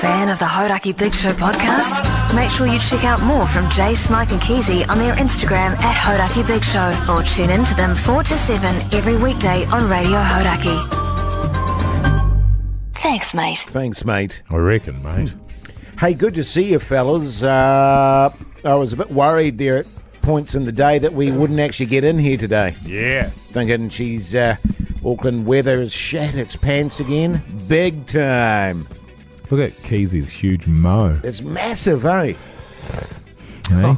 Fan of the Hodaki Big Show podcast? Make sure you check out more from Jay, Smike and Keezy on their Instagram at Hodaki Big Show, or tune in to them 4 to 7 every weekday on Radio Hodaki. Thanks, mate. Thanks, mate. I reckon, mate. Hey, good to see you, fellas. I was a bit worried there at points in the day that we wouldn't actually get in here today. Yeah. Thinking, geez, Auckland weather has shat its pants again. Big time. Look at Keezy's huge mo. It's massive, eh? Hey?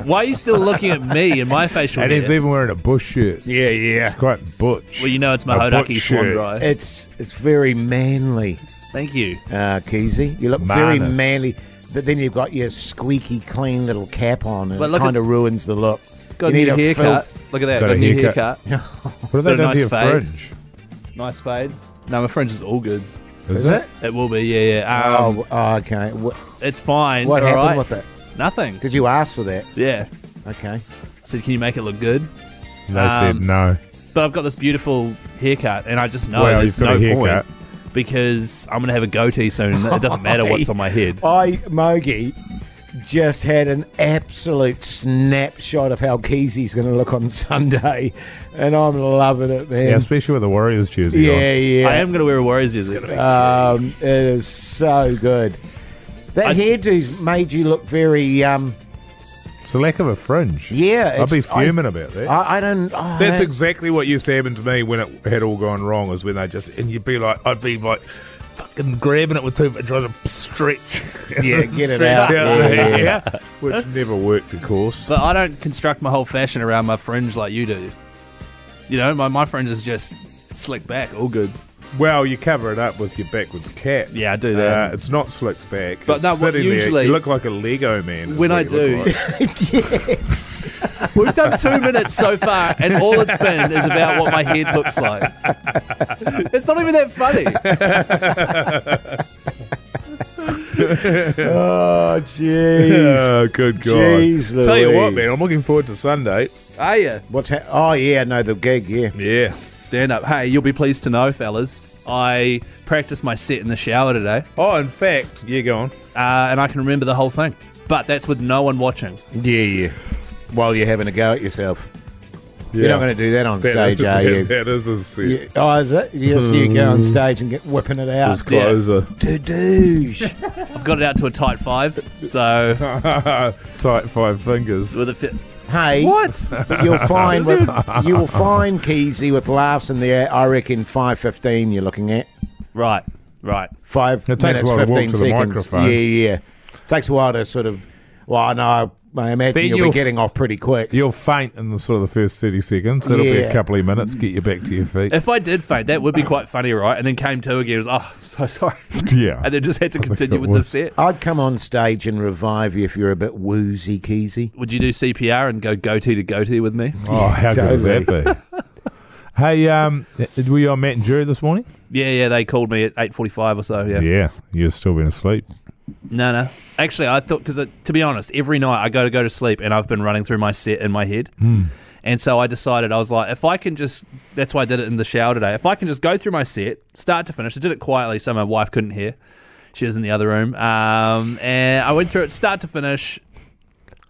Why are you still looking at me and my facial And hair? he's even wearing a bush shirt. Yeah, yeah. It's quite butch. Well, you know it's my A Hodaki butch swan shirt. dry. It's very manly, Thank you. Keezy. You look very Manus. manly, but then you've got your squeaky clean little cap on, and But it look kind of ruins the look. Got You a need new a haircut. Look at that. Got Got a a new haircut. haircut. What have they Got a done to nice your fade. fringe? Nice fade. No, my fringe is all good. Is it? It will be, yeah. Okay. It's fine. What all happened right. with it? Nothing. Did you ask for that? Yeah. Okay. I said, can you make it look good? They said no. But I've got this beautiful haircut, and I just know Well, there's you've no got a haircut. point because I'm going to have a goatee soon. It doesn't matter what's on my head. Mogi just had an absolute snapshot of how Keezy's going to look on Sunday, and I'm loving it, man. Yeah, especially with the Warriors jersey on. Yeah. I am going to wear a Warriors jersey. It is so good. That hairdo's made you look very, It's a lack of a fringe. yeah. I'd be it's- fuming about that. I don't. That's exactly what used to happen to me when it had all gone wrong, is when they just, and you'd be like, I'd be like, fucking grabbing it with two, trying to stretch. Yeah, get it Stretch out. the Yeah. hair, which never worked, of course. But I don't construct my whole fashion around my fringe like you do. You know, my fringe is just slicked back, all goods. Well, you cover it up with your backwards cap. Yeah, I do that. It's not slicked back. But It's no, what sitting there. usually- You look like a Lego man. is When what I you do, look like. we've done 2 minutes so far, and all it's been is about what my head looks like. It's not even that funny. Oh, jeez. Oh, good God. Jeez Tell you what, Louise. man, I'm looking forward to Sunday. Are you? Oh, yeah, no, the gig, yeah. Yeah. Stand up. Hey, you'll be pleased to know, fellas, I practiced my set in the shower today, Oh, in fact, yeah, go on. and I can remember the whole thing. But that's with no one watching. Yeah. While you're having a go at yourself. Yeah. You're not going to do that on That stage, is- are you? That is a set. Yeah. Oh, is it? Yes, you go on stage and get whipping it This out. is closer. Douche. I've got it out to a tight 5, so Tight 5 fingers. with a fit. Hey, What? you'll find you will find Keezy with laughs in there. I reckon 5:15. You're looking at Right. 5 It takes minutes a while to walk 15 to the seconds. microphone. Yeah. Takes a while to sort of. Well, I know. I imagine Then you'll you'll be getting off pretty quick. You'll faint in the sort of the first 30 seconds. It'll be Yeah. a couple of minutes, get you back to your feet. If I did faint, that would be quite funny, right? And then came to again, was, oh, so sorry. Yeah. And then just had to continue it with the was. set. I'd come on stage and revive you if you're a bit woozy, Keezy. Would you do CPR and go goatee to goatee with me? Oh, how good would that be? Hey, were you on Matt and Jerry this morning? Yeah, they called me at 8:45 or so, yeah. Yeah, you've still been asleep. No. Actually, I thought, because to be honest, every night I go to sleep and I've been running through my set in my head. And so I decided, I was like, if I can just, that's why I did it in the shower today, if I can just go through my set, start to finish, I did it quietly so my wife couldn't hear. She was in the other room. And I went through it start to finish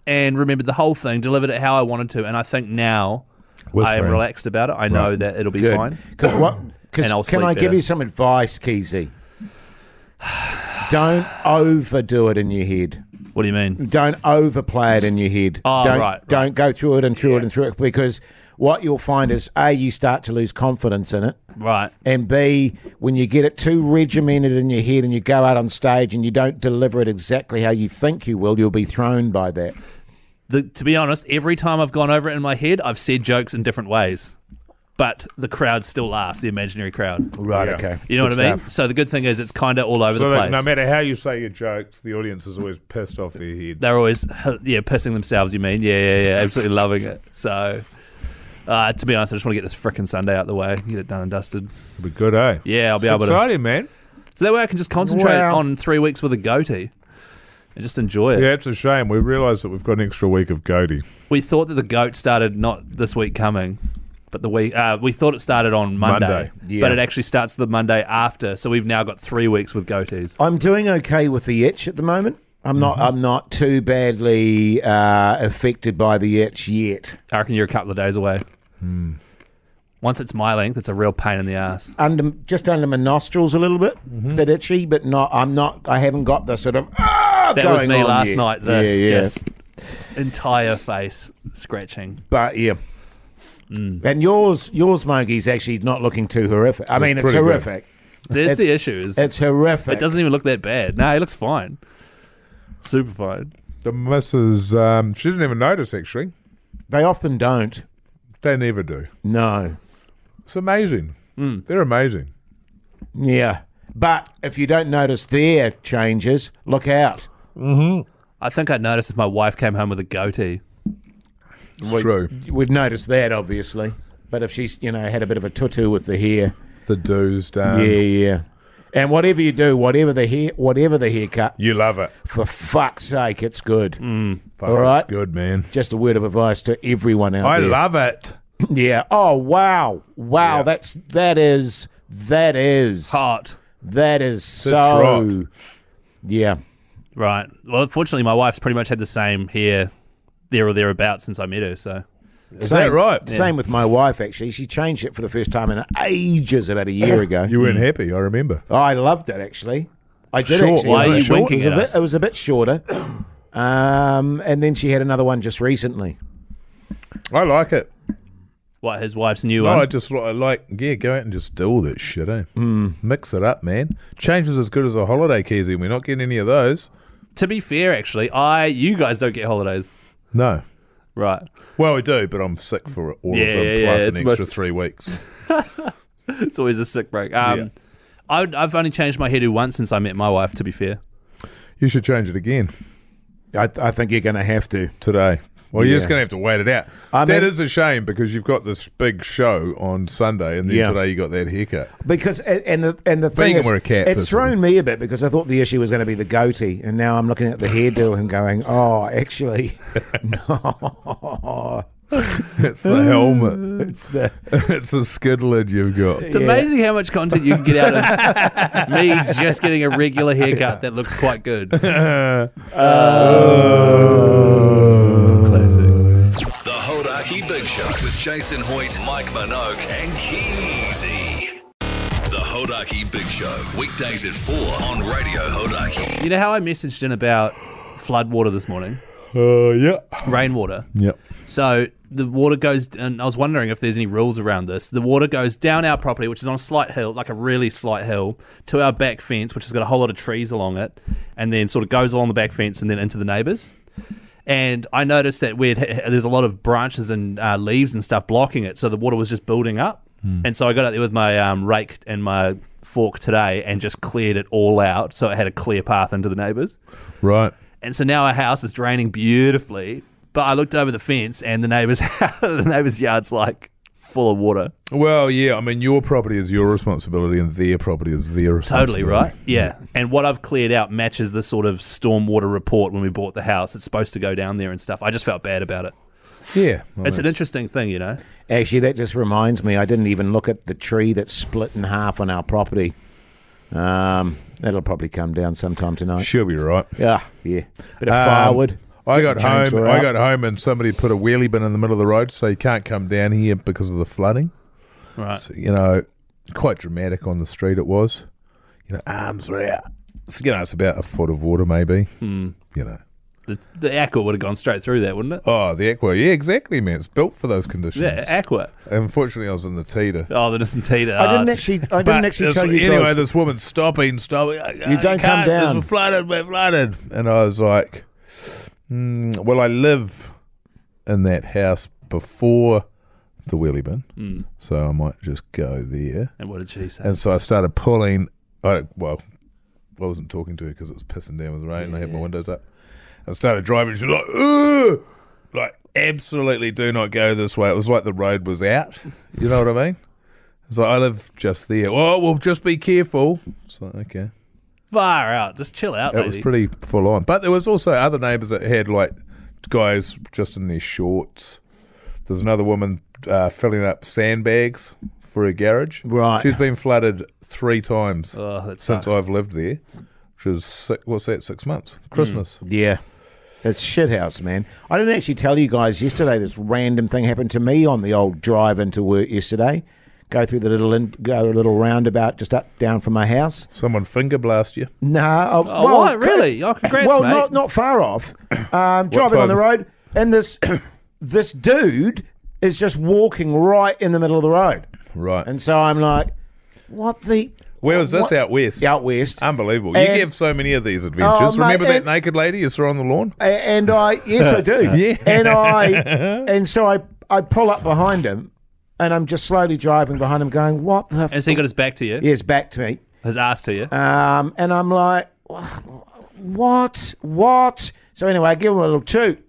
and remembered the whole thing, delivered it how I wanted to. And I think now I am Whispering. relaxed about it. I know that it'll be Good. fine. Because And I'll can sleep I give better. you some advice, Keezy? Don't overdo it in your head. What do you mean? Don't overplay it in your head. Oh, right. Don't go through it and through it and through it, because what you'll find is A, you start to lose confidence in it, Right. and B, when you get it too regimented in your head and you go out on stage and you don't deliver it exactly how you think you will, you'll be thrown by that. To be honest, every time I've gone over it in my head, I've said jokes in different ways. But the crowd still laughs, the imaginary crowd. Right, Yeah. okay. You know Good what I mean? stuff. So the good thing is it's kind of all over So the that place. no matter how you say your jokes, the audience is always pissed off their heads. They're always, pissing themselves, you mean? Yeah, absolutely loving it. So, to be honest, I just want to get this frickin' Sunday out the way, get it done and dusted. It'll be good, eh? Yeah, I'll be It's able to. exciting, man. So that way I can just concentrate Wow. on 3 weeks with a goatee and just enjoy it. Yeah, it's a shame. We realised that we've got an extra week of goatee. We thought that the goat started not this week coming. But we thought it started on Monday. Yeah. But it actually starts the Monday after. So we've now got 3 weeks with goatees. I'm doing okay with the itch at the moment. I'm not too badly affected by the itch yet. I reckon you're a couple of days away. Once it's my length, it's a real pain in the ass. Just under my nostrils a little bit, bit itchy, but I haven't got the sort of That going was me on last yet. night. Just entire face scratching. But yeah. And yours, Smokey's actually not looking too horrific. I mean, it's pretty good. horrific. That's the issue. It's horrific. It doesn't even look that bad. No, he looks fine. Super fine. The missus, she didn't even notice, actually. They often don't. They never do. No. It's amazing. They're amazing. Yeah. But if you don't notice their changes, look out. I think I'd notice if my wife came home with a goatee. It's true. We'd notice that, obviously. But if she's, had a bit of a tutu with the hair. The do's done. Yeah. And whatever you do, whatever the haircut, You love it. for fuck's sake, it's good. Fuck, All right. It's good, man. Just a word of advice to everyone out I there. love it. Yeah. Oh, wow. Wow. Yeah. That is Hot. That is a so. trot. Yeah. Right. Well, fortunately, my wife's pretty much had the same hair there or thereabouts since I met her. So Is that right? Same with my wife, actually. She changed it for the first time in ages about a year ago. You weren't happy, I remember. Oh, I loved it, actually. I did Short, actually. Why are you Short? winking at us? It was a bit shorter. And then she had another one just recently. I like it. What, his wife's new No, one? I just go out and just do all that shit, eh? Mix it up, man. Change is as good as a holiday, Keezy. We're not getting any of those. To be fair, actually, you guys don't get holidays. No. Right. Well, we do, but I'm sick for all of them, Yeah, plus it's an extra most- 3 weeks. It's always a sick break. Yeah. I've only changed my hairdo once since I met my wife, to be fair. You should change it again I think you're going to have to. today. Well, you're just Yeah. going to have to wait it out. That is a shame because you've got this big show on Sunday, and then Yeah. today you got that haircut. Because and the thing Vegan is, or a cat, it's personally. thrown me a bit because I thought the issue was going to be the goatee, and now I'm looking at the hairdo and going, oh, actually, no, It's the helmet. it's the It's a skid lid you've got. It's amazing how much content you can get out of me just getting a regular haircut that looks quite good. Classic. The Hodaki Big Show with Jason Hoyt, Mike Minogue, and Keezy. The Hodaki Big Show, weekdays at 4 on Radio Hodaki. You know how I messaged in about floodwater this morning? Yeah. Rainwater. Yep. So the water goes, and I was wondering if there's any rules around this. The water goes down our property, which is on a slight hill, like a really slight hill, to our back fence, which has got a whole lot of trees along it, and then sort of goes along the back fence and then into the neighbours. And I noticed that there's a lot of branches and leaves and stuff blocking it, so the water was just building up. And so I got out there with my rake and my fork today and just cleared it all out, so it had a clear path into the neighbours. Right. And so now our house is draining beautifully. But I looked over the fence, and the neighbour's yard's like full of water. Well, yeah. I mean, your property is your responsibility, and their property is their responsibility. Totally right. Yeah. And what I've cleared out matches the sort of stormwater report when we bought the house. It's supposed to go down there and stuff. I just felt bad about it. Yeah. Well, It's an interesting thing, you know. actually that just reminds me. I didn't even look at the tree that's split in half on our property. That'll probably come down sometime tonight. she'll be right. Yeah, bit of firewood. I got Get the home. chainsaw I out. got home, and somebody put a wheelie bin in the middle of the road, so you can't come down here because of the flooding. Right. So, quite dramatic on the street. It was. Arms are out. So, it's about a foot of water, maybe. The aqua would have gone straight through that, wouldn't it? Oh, the aqua. Yeah, exactly, man. It's built for those conditions. Yeah, aqua. Unfortunately, I was in the teater. Oh, the distant teeter. I didn't actually tell you Anyway, guys. this woman stopping. You don't come down. We're flooded. And I was like, well, I live in that house before the wheelie bin, so I might just go there. And what did she say? And so I started pulling. I wasn't talking to her because it was pissing down with rain, and I had my windows up. I started driving. She's like, ugh! Like, absolutely do not go this way. It was like the road was out. You know what I mean? It's like, I live just there. Well, we'll just be careful. So, okay. Far out. Just chill out, It lady. was pretty full on. But there was also other neighbours that had, like, guys just in their shorts There's another woman filling up sandbags for her garage. Right. She's been flooded 3 times Oh, that since sucks. I've lived there. Which is 6 months. Christmas. Yeah. It's shithouse, man. I didn't actually tell you guys yesterday this random thing happened to me on the old drive into work yesterday. Go through the little roundabout just down from my house. Someone finger blast you. No. What? Really? Oh, congrats, well, mate. not far off. Driving on the road, and this dude is just walking right in the middle of the road. Right. And so I'm like, what the... Where was this? what- Out west? Out west. Unbelievable. You And- have so many of these adventures. Oh, mate, Remember that and- naked lady you saw on the lawn? And yes, I do. Yeah. And so I pull up behind him, and I'm just slowly driving behind him, going, "What the?" And so he got his back to you, Yes, back to me. his ass to you. And I'm like, "What? So anyway, I give him a little toot,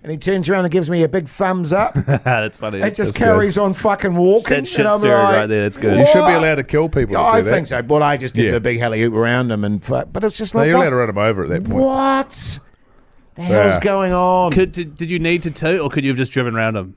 and he turns around and gives me a big thumbs up. That's funny. It just That's carries on fucking walking. That shit and I'm story like, right there. That's good. You should be What? allowed to kill people. I if they do think that. so. But I just did Yeah. the big heli hoop around him, but it's just No, like, you're allowed what? to run them over at that point. What the hell's Yeah. going on? Did you need to toot, or could you have just driven around him?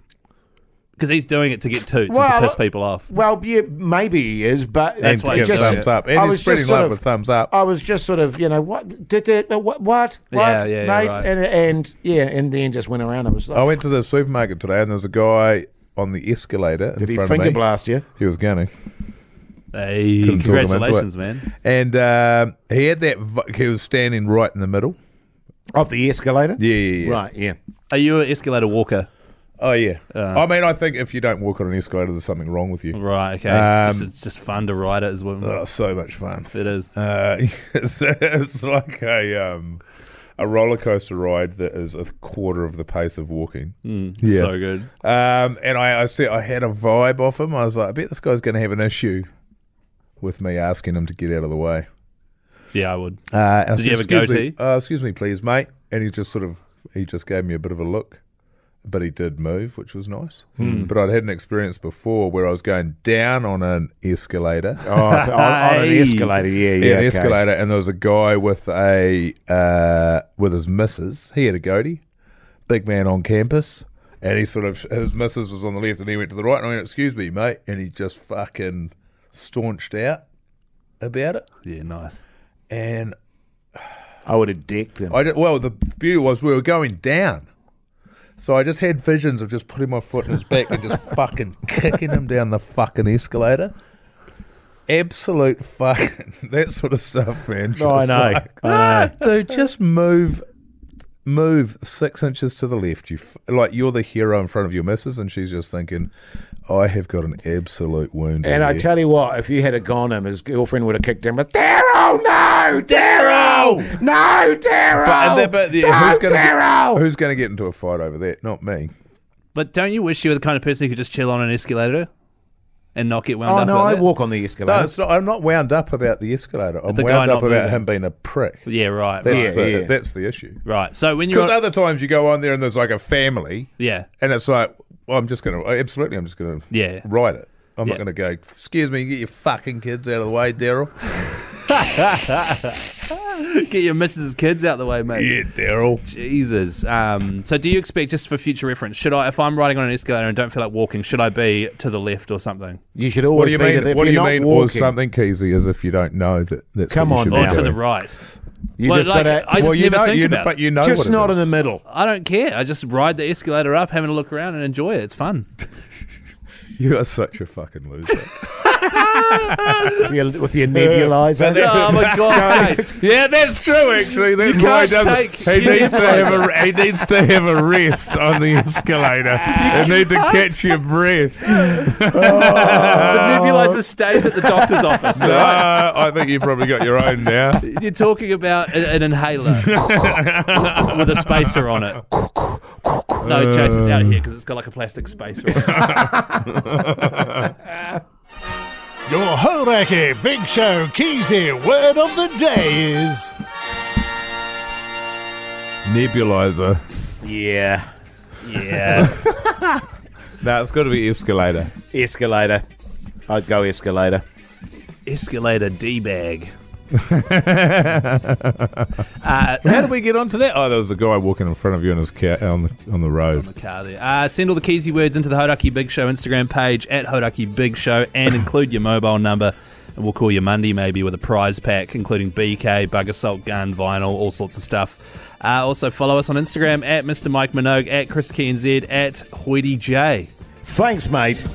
Because he's doing it to get toots and Well, to piss people off. Well, yeah, maybe he is, but That's And why to he's give just- thumbs up. And I he's was spreading just sort love of- with thumbs up. I was just sort of, what? Yeah, yeah, mate? right. And then just went around. I was like, I went to the supermarket today and there was a guy on the escalator in did he front finger of me. blast you? He was gunning. Hey, Couldn't talk him into congratulations, it. man. And he had he was standing right in the middle. Of the escalator? Yeah. Right, yeah. Are you an escalator walker? Oh, yeah. I mean, I think if you don't walk on an escalator, there's something wrong with you. Right, okay. It's just fun to ride it as well. Oh, so much fun. It is. It's like a roller coaster ride that is a quarter of the pace of walking. Yeah. So good. And I said I had a vibe off him. I was like, I bet this guy's going to have an issue with me asking him to get out of the way. Yeah, I would. And I Did said, you have a "Excuse me- goatee?" excuse me, please, mate. And he just he just gave me a bit of a look. But he did move, which was nice. But I'd had an experience before where I was going down on an escalator. Oh, on an escalator, yeah, An okay. escalator, and there was a guy with with his missus. He had a goatee, big man on campus, and his missus was on the left, and he went to the right, and I went, "Excuse me, mate," and he just fucking staunched out about it, Yeah, nice. and I would have decked him. the beauty was we were going down. So I just had visions of just putting my foot in his back and just fucking kicking him down the fucking escalator. Absolute fucking that sort of stuff, man. Just I know. like, dude, just move 6 inches to the left. You're the hero in front of your missus, and she's just thinking, I have got an absolute wound. And in I here." tell you what, if you had gone him, his girlfriend would have kicked him. But Daryl, no, Daryl, no, Daryl, who's going to get into a fight over that? Not me. But don't you wish you were the kind of person who could just chill on an escalator and not get wound Oh up? no, about I that? walk on the No, escalator. it's not. I'm not wound up about the escalator. I'm The guy wound up not about moving. him being a prick. Yeah, right. That's Right. that's the issue. Right. So when Because you're other times you go on there and there's like a family, yeah, and it's like, well, I'm just going to Yeah. ride it. I'm Yeah. not going to go, excuse me, get your fucking kids out of the way, Daryl. get your missus' kids out the way, mate. Daryl. Jesus. So do you expect, just for future reference, if I'm riding on an escalator and don't feel like walking, should I be to the left or something? You should What always do you be mean? to the, What do you if you're mean? not Or walking, something, Keezy, as if you don't know that's Come what you on should now. be Or to doing. the right? You Well, just like, gotta, I just never think about but it. you know just what it not in is. the middle. I don't care. I just ride the escalator up, having a look around and enjoy it. It's fun. You are such a fucking loser. with your nebulizer. Oh my God, Jace. Yeah, that's true. Actually, that's You why he can't does. take He needs to have a rest on the escalator. You need to catch your breath. The nebulizer stays at the doctor's office. No, Right? I think you probably got your own now. You're talking about an inhaler with a spacer on it. No, Jace, it's out here because it's got like a plastic spacer on it. Your Horaki Big Show Keezy word of the day is Nebulizer. Yeah. No, it's got to be escalator. Escalator. I'd go escalator. Escalator D-bag. How did we get onto that? Oh, there was a guy walking in front of you in his car on the road. On the car there. Send all the Keezy words into the Hodaki Big Show Instagram page at Hodaki Big Show and include your mobile number. And we'll call you Monday maybe with a prize pack, including BK, bug assault gun, vinyl, all sorts of stuff. Also follow us on Instagram at Mr. Mike Minogue, at Chris KNZ, at Hoity J. Thanks, mate.